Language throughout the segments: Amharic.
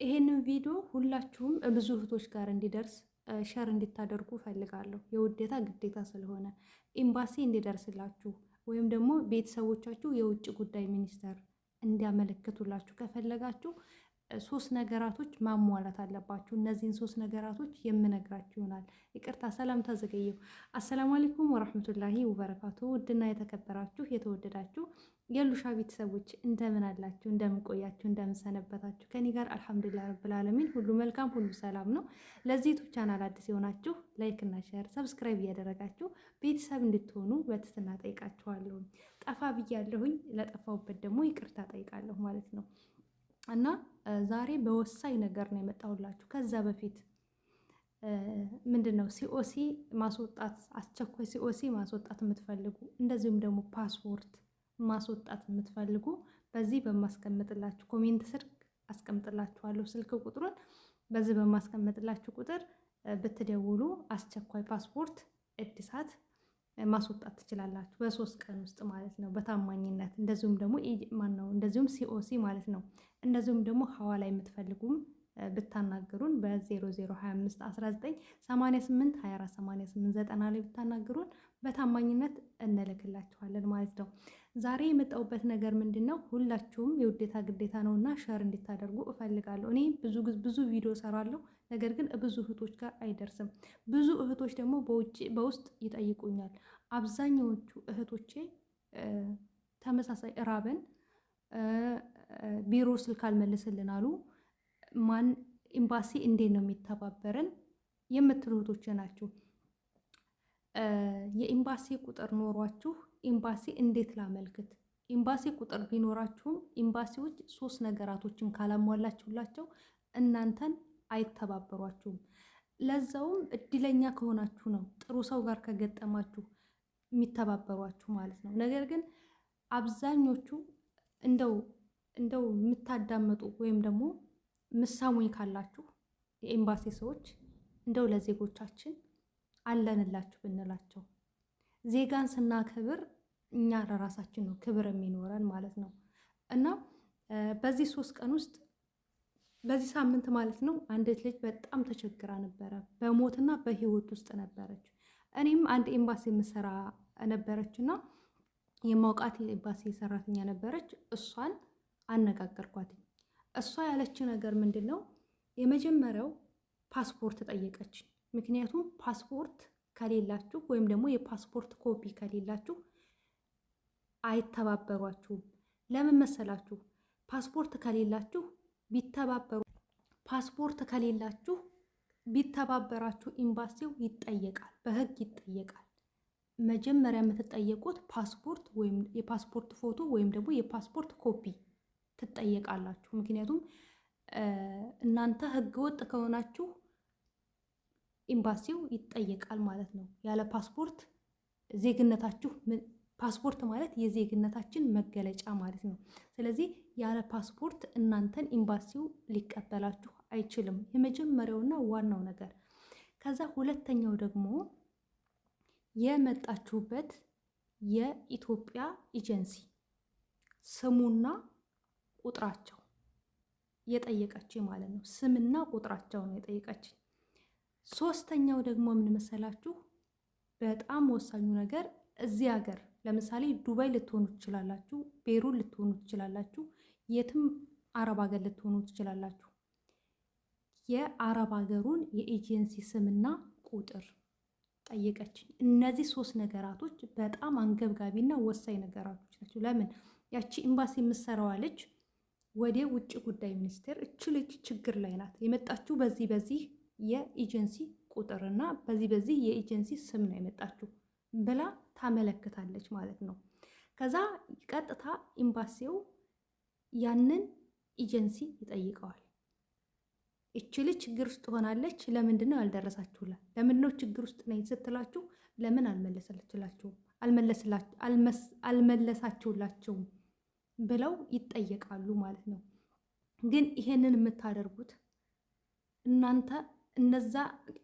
ይሄንን ቪዲዮ ሁላችሁም ብዙ እህቶች ጋር እንዲደርስ ሸር እንድታደርጉ ፈልጋለሁ። የውዴታ ግዴታ ስለሆነ ኤምባሲ እንዲደርስላችሁ ወይም ደግሞ ቤተሰቦቻችሁ የውጭ ጉዳይ ሚኒስቴር እንዲያመለክቱላችሁ ከፈለጋችሁ 3 ነገራቶች ማሟላት አለባችሁ። እነዚህን 3 ነገራቶች የምነግራችሁ ይሆናል። ይቅርታ ሰላም ተዘገየው። አሰላሙ አለይኩም ወራህመቱላሂ ወበረካቱ። ውድና የተከበራችሁ የተወደዳችሁ የሉሻ ቤተሰቦች እንደምን አላችሁ? እንደምን ቆያችሁ? እንደምን ሰነበታችሁ? ከኔ ጋር አልሐምዱሊላህ ረብል ዓለሚን ሁሉ መልካም ሁሉ ሰላም ነው። ለዚህ ዩቲዩብ ቻናል አዲስ የሆናችሁ ላይክ እና ሼር ሰብስክራይብ እያደረጋችሁ ቤተሰብ እንድትሆኑ በትህትና ጠይቃችኋለሁ። ጠፋ ብያለሁኝ። ለጠፋውበት ደግሞ ይቅርታ ጠይቃለሁ ማለት ነው። እና ዛሬ በወሳኝ ነገር ነው የመጣሁላችሁ። ከዛ በፊት ምንድነው ሲኦሲ ማስወጣት አስቸኳይ ሲኦሲ ማስወጣት የምትፈልጉ እንደዚሁም ደግሞ ፓስፖርት ማስወጣት የምትፈልጉ በዚህ በማስቀምጥላችሁ ኮሜንት ስር አስቀምጥላችኋለሁ ስልክ ቁጥሩን። በዚህ በማስቀምጥላችሁ ቁጥር ብትደውሉ አስቸኳይ ፓስፖርት እድሳት ማስወጣት ትችላላችሁ በ3 ቀን ውስጥ ማለት ነው፣ በታማኝነት እንደዚሁም ደግሞ እንደዚሁም ሲኦሲ ማለት ነው። እንደዚሁም ደግሞ ሐዋላ የምትፈልጉም ብታናገሩን በ0025 19 88 24 88 90 ላይ ብታናገሩን በታማኝነት እንልክላችኋለን ማለት ነው። ዛሬ የመጣሁበት ነገር ምንድነው? ሁላችሁም የውዴታ ግዴታ ነውና ሸር እንድታደርጉ እፈልጋለሁ። እኔ ብዙ ቪዲዮ ሰራለሁ፣ ነገር ግን ብዙ እህቶች ጋር አይደርስም። ብዙ እህቶች ደግሞ በውስጥ ይጠይቁኛል። አብዛኛዎቹ እህቶቼ ተመሳሳይ ራበን ቢሮ ስልክ አልመልስልን አሉ። ማን ኤምባሲ እንዴት ነው የሚተባበረን የምትሉ እህቶች ናችሁ። የኤምባሲ ቁጥር ኖሯችሁ ኤምባሲ እንዴት ላመልክት? ኤምባሲ ቁጥር ቢኖራችሁም ኤምባሲዎች 3 ነገራቶችን ካላሟላችሁላቸው እናንተን አይተባበሯችሁም። ለዛውም እድለኛ ከሆናችሁ ነው፣ ጥሩ ሰው ጋር ከገጠማችሁ የሚተባበሯችሁ ማለት ነው። ነገር ግን አብዛኞቹ እንደው የምታዳምጡ ወይም ደግሞ ምሳሙኝ ካላችሁ የኤምባሲ ሰዎች እንደው ለዜጎቻችን አለንላችሁ ብንላቸው። ዜጋን ስናከብር እኛ ለራሳችን ነው ክብር የሚኖረን ማለት ነው። እና በዚህ 3 ቀን ውስጥ በዚህ ሳምንት ማለት ነው አንዲት ልጅ በጣም ተቸግራ ነበረ። በሞትና በህይወት ውስጥ ነበረች። እኔም አንድ ኤምባሲ የምሰራ ነበረችና የማውቃት ኤምባሲ ሰራተኛ ነበረች። እሷን አነጋገርኳት። እሷ ያለች ነገር ምንድነው? የመጀመሪያው ፓስፖርት ጠየቀች። ምክንያቱም ፓስፖርት ከሌላችሁ ወይም ደግሞ የፓስፖርት ኮፒ ከሌላችሁ አይተባበሯችሁም። ለምን መሰላችሁ? ፓስፖርት ከሌላችሁ ቢተባበራችሁ ኤምባሲው ይጠየቃል፣ በህግ ይጠየቃል። መጀመሪያ የምትጠየቁት ፓስፖርት ወይም የፓስፖርት ፎቶ ወይም ደግሞ የፓስፖርት ኮፒ ትጠየቃላችሁ። ምክንያቱም እናንተ ህገ ወጥ ከሆናችሁ ኤምባሲው ይጠየቃል ማለት ነው። ያለ ፓስፖርት ዜግነታችሁ ፓስፖርት ማለት የዜግነታችን መገለጫ ማለት ነው። ስለዚህ ያለ ፓስፖርት እናንተን ኤምባሲው ሊቀበላችሁ አይችልም። የመጀመሪያውና ዋናው ነገር። ከዛ ሁለተኛው ደግሞ የመጣችሁበት የኢትዮጵያ ኤጀንሲ ስሙና ቁጥራቸው የጠየቀችኝ ማለት ነው። ስምና ቁጥራቸው ነው የጠየቀችኝ። ሶስተኛው ደግሞ ምን መሰላችሁ? በጣም ወሳኙ ነገር እዚህ ሀገር ለምሳሌ ዱባይ ልትሆኑ ትችላላችሁ፣ ቤሩት ልትሆኑ ትችላላችሁ፣ የትም አረብ ሀገር ልትሆኑ ትችላላችሁ። የአረብ ሀገሩን የኤጀንሲ ስምና ቁጥር ጠየቀችኝ። እነዚህ 3 ነገራቶች በጣም አንገብጋቢና ወሳኝ ነገራቶች ናቸው። ለምን? ያቺ ኤምባሲ የምትሰራዋ ልጅ ወደ ውጭ ጉዳይ ሚኒስቴር እች ልጅ ችግር ላይ ናት የመጣችሁ በዚህ የኤጀንሲ ቁጥርና በዚህ የኤጀንሲ ስም ነው የመጣችሁ ብላ ታመለክታለች ማለት ነው። ከዛ ቀጥታ ኤምባሲው ያንን ኤጀንሲ ይጠይቀዋል። እች ልጅ ችግር ውስጥ ሆናለች፣ ለምንድን ነው ያልደረሳችሁላት? ለምንድን ነው ችግር ውስጥ ነኝ ስትላችሁ ለምን አልመለሳችሁላቸውም ብለው ይጠየቃሉ ማለት ነው። ግን ይሄንን የምታደርጉት እናንተ እነዛ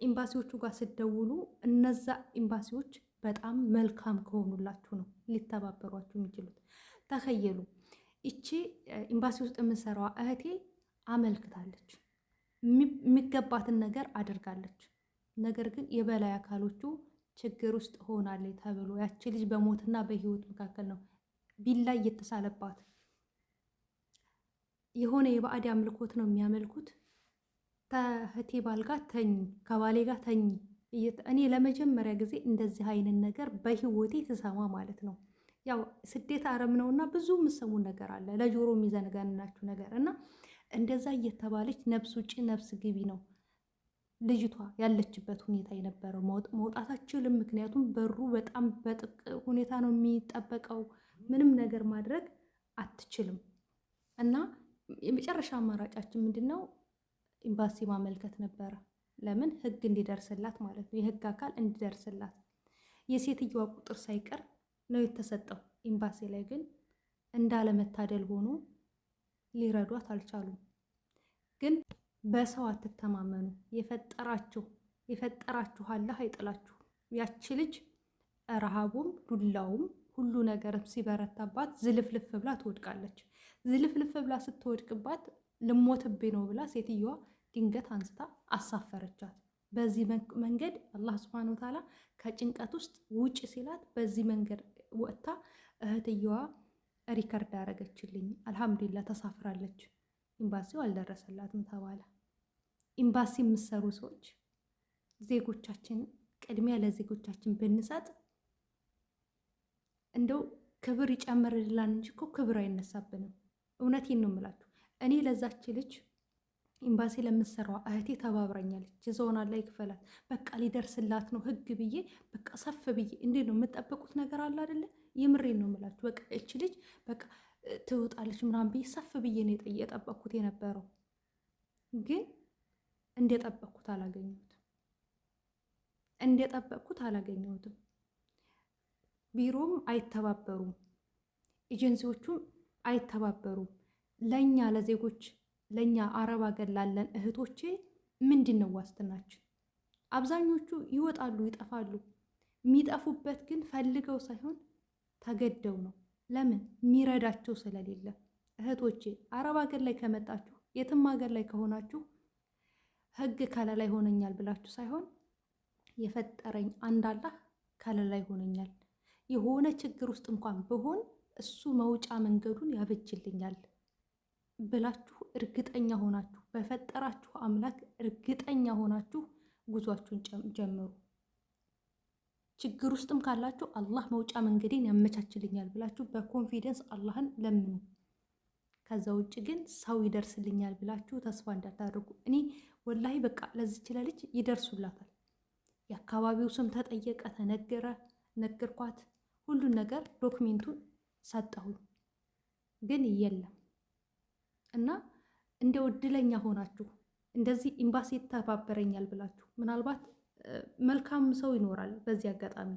ኤምባሲዎቹ ጋር ስትደውሉ እነዛ ኤምባሲዎች በጣም መልካም ከሆኑላችሁ ነው ሊተባበሯችሁ የሚችሉት። ተከየሉ። እቺ ኤምባሲ ውስጥ የምሰራዋ እህቴ አመልክታለች። የሚገባትን ነገር አድርጋለች። ነገር ግን የበላይ አካሎቹ ችግር ውስጥ ሆናለች ተብሎ ያቺ ልጅ በሞትና በህይወት መካከል ነው ቢላ እየተሳለባት። የሆነ የባዕድ አምልኮት ነው የሚያመልኩት። ከእህቴ ባል ጋር ተኝ፣ ከባሌ ጋር ተኝ። እኔ ለመጀመሪያ ጊዜ እንደዚህ አይነት ነገር በህይወቴ ስሰማ ማለት ነው። ያው ስደት አረም ነውና ብዙ የምሰሙን ነገር አለ፣ ለጆሮ የሚዘነጋንናችሁ ነገር እና እንደዛ እየተባለች ነፍስ ውጭ ነፍስ ግቢ ነው ልጅቷ ያለችበት ሁኔታ የነበረው። መውጣት አትችልም፣ ምክንያቱም በሩ በጣም በጥብቅ ሁኔታ ነው የሚጠበቀው። ምንም ነገር ማድረግ አትችልም። እና የመጨረሻ አማራጫችን ምንድን ነው? ኤምባሲ ማመልከት ነበረ። ለምን? ህግ እንዲደርስላት ማለት ነው፣ የህግ አካል እንዲደርስላት። የሴትየዋ ቁጥር ሳይቀር ነው የተሰጠው ኤምባሲ ላይ። ግን እንዳለመታደል ሆኖ ሊረዷት አልቻሉም። ግን በሰው አትተማመኑ። የፈጠራችሁ አላህ አይጥላችሁ። ያቺ ልጅ ረሃቡም ዱላውም ሁሉ ነገርም ሲበረታባት ዝልፍልፍ ብላ ትወድቃለች። ዝልፍልፍ ብላ ስትወድቅባት ልሞትብኝ ነው ብላ ሴትየዋ ድንገት አንስታ አሳፈረቻት። በዚህ መንገድ አላህ ሱብሓነሁ ወተዓላ ከጭንቀት ውስጥ ውጭ ሲላት በዚህ መንገድ ወጥታ እህትየዋ ሪከርድ አደረገችልኝ። አልሐምዱሊላህ ተሳፍራለች። ኤምባሲው አልደረሰላትም ተባለ። ኤምባሲ የምትሰሩ ሰዎች ዜጎቻችን ቅድሚያ ለዜጎቻችን ብንሰጥ እንደው ክብር ይጨምርልናል እንጂ እኮ ክብር አይነሳብንም። እውነቴን ነው የምላችሁ። እኔ ለዛች ልጅ ኤምባሲ ለምትሰራው እህቴ ተባብራኛለች። ጀዛውን አላህ ይክፈላት። በቃ ሊደርስላት ነው ህግ ብዬ በቃ ሰፍ ብዬ እንዴት ነው የምጠብቁት ነገር አለ አይደለ? የምሬን ነው የምላችሁ። በቃ እች ልጅ በቃ ትወጣለች ምናምን ብዬ ሰፍ ብዬ ነው የጠበቅኩት የነበረው። ግን እንደጠበቅኩት አላገኘሁትም። ቢሮም አይተባበሩም፣ ኤጀንሲዎቹም አይተባበሩም። ለኛ ለዜጎች ለኛ አረብ ሀገር ላለን እህቶቼ ምንድን ነው ዋስትናችን? አብዛኞቹ ይወጣሉ፣ ይጠፋሉ። የሚጠፉበት ግን ፈልገው ሳይሆን ተገደው ነው። ለምን? የሚረዳቸው ስለሌለ። እህቶቼ አረብ ሀገር ላይ ከመጣችሁ የትም ሀገር ላይ ከሆናችሁ ህግ ከለላ ይሆነኛል ብላችሁ ሳይሆን የፈጠረኝ አንድ አላህ ከለላ ይሆነኛል፣ የሆነ ችግር ውስጥ እንኳን ብሆን እሱ መውጫ መንገዱን ያበጅልኛል ብላችሁ እርግጠኛ ሆናችሁ በፈጠራችሁ አምላክ እርግጠኛ ሆናችሁ ጉዟችሁን ጀምሩ። ችግር ውስጥም ካላችሁ አላህ መውጫ መንገዴን ያመቻችልኛል ብላችሁ በኮንፊደንስ አላህን ለምኑ። ከዛ ውጭ ግን ሰው ይደርስልኛል ብላችሁ ተስፋ እንዳታደርጉ። እኔ ወላሂ በቃ ለዚች ልጅ ይደርሱላታል። የአካባቢው ስም ተጠየቀ፣ ተነገረ፣ ነገርኳት፣ ሁሉን ነገር ዶክሜንቱን ሰጠሁኝ። ግን የለም እና እንደው እድለኛ ሆናችሁ እንደዚህ ኤምባሲ ይተባበረኛል ብላችሁ ምናልባት መልካም ሰው ይኖራል። በዚህ አጋጣሚ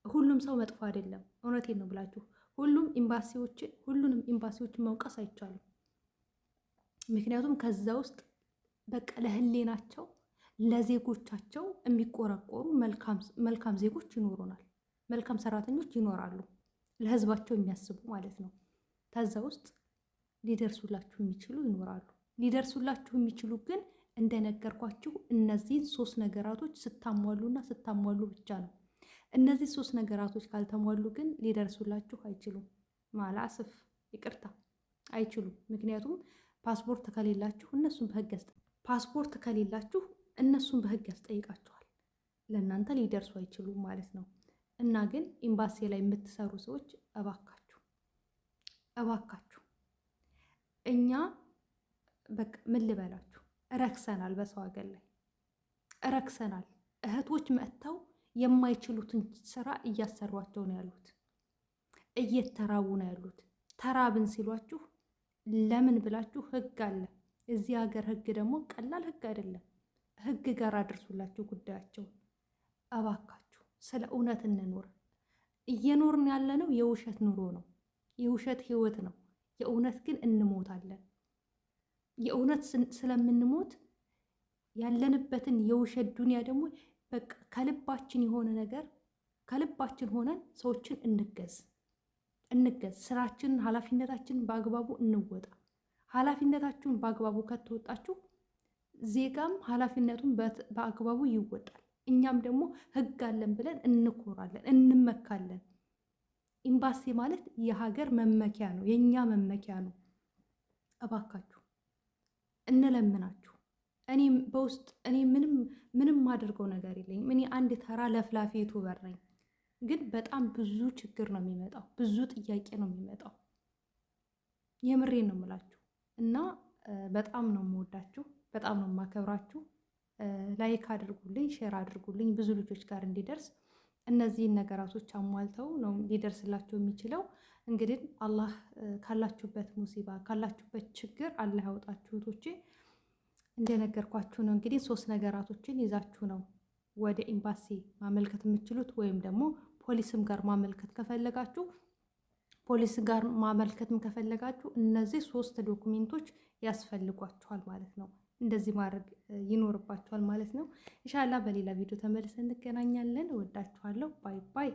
ሁሉም ሰው መጥፎ አይደለም። እውነቴን ነው ብላችሁ ሁሉንም ኤምባሲዎችን መውቀስ አይቻልም። ምክንያቱም ከዛ ውስጥ በቃ ለህሌናቸው ለዜጎቻቸው የሚቆረቆሩ መልካም ዜጎች ይኖሩናል። መልካም ሰራተኞች ይኖራሉ፣ ለህዝባቸው የሚያስቡ ማለት ነው። ከዛ ውስጥ ሊደርሱላችሁ የሚችሉ ይኖራሉ። ሊደርሱላችሁ የሚችሉ ግን እንደነገርኳችሁ እነዚህን 3 ነገራቶች ስታሟሉ ብቻ ነው። እነዚህ 3 ነገራቶች ካልተሟሉ ግን ሊደርሱላችሁ አይችሉም። ማላስፍ ይቅርታ አይችሉም። ምክንያቱም ፓስፖርት ከሌላችሁ እነሱን በህግ ያስጠይቃችኋል። ለእናንተ ሊደርሱ አይችሉም ማለት ነው። እና ግን ኤምባሲ ላይ የምትሰሩ ሰዎች እባካችሁ እኛ በቃ ምን ልበላችሁ ረክሰናል። በሰው ሀገር ላይ ረክሰናል። እህቶች መጥተው የማይችሉትን ስራ እያሰሯቸው ነው ያሉት፣ እየተራቡ ነው ያሉት። ተራብን ሲሏችሁ ለምን ብላችሁ ህግ አለ እዚህ ሀገር። ህግ ደግሞ ቀላል ህግ አይደለም። ህግ ጋር አድርሱላችሁ ጉዳያቸውን እባካችሁ። ስለ እውነት እንኖር። እየኖርን ያለነው የውሸት ኑሮ ነው፣ የውሸት ህይወት ነው። የእውነት ግን እንሞታለን። የእውነት ስለምንሞት ያለንበትን የውሸት ዱንያ ደግሞ በቃ ከልባችን የሆነ ነገር ከልባችን ሆነን ሰዎችን እንገዝ። ስራችንን ኃላፊነታችንን በአግባቡ እንወጣ። ኃላፊነታችሁን በአግባቡ ከተወጣችሁ ዜጋም ኃላፊነቱን በአግባቡ ይወጣል። እኛም ደግሞ ህግ አለን ብለን እንኮራለን፣ እንመካለን። ኤምባሲ ማለት የሀገር መመኪያ ነው፣ የእኛ መመኪያ ነው። እባካችሁ እንለምናችሁ። እኔ በውስጥ እኔ ምንም ማደርገው ነገር የለኝም። እኔ አንድ ተራ ለፍላፊ ዩቱበር ነኝ። ግን በጣም ብዙ ችግር ነው የሚመጣው፣ ብዙ ጥያቄ ነው የሚመጣው። የምሬን ነው የምላችሁ እና በጣም ነው የምወዳችሁ፣ በጣም ነው የማከብራችሁ። ላይክ አድርጉልኝ፣ ሼር አድርጉልኝ ብዙ ልጆች ጋር እንዲደርስ። እነዚህን ነገራቶች አሟልተው ነው ሊደርስላቸው የሚችለው። እንግዲህ አላህ ካላችሁበት ሙሲባ ካላችሁበት ችግር አላህ ያወጣችሁ እህቶቼ። እንደነገርኳችሁ ነው እንግዲህ 3 ነገራቶችን ይዛችሁ ነው ወደ ኤምባሲ ማመልከት የምትችሉት። ወይም ደግሞ ፖሊስም ጋር ማመልከት ከፈለጋችሁ ፖሊስ ጋር ማመልከትም ከፈለጋችሁ እነዚህ 3 ዶኩሜንቶች ያስፈልጓችኋል ማለት ነው። እንደዚህ ማድረግ ይኖርባችኋል ማለት ነው። ኢንሻአላህ በሌላ ቪዲዮ ተመልሰን እንገናኛለን። እወዳችኋለሁ። ባይ ባይ።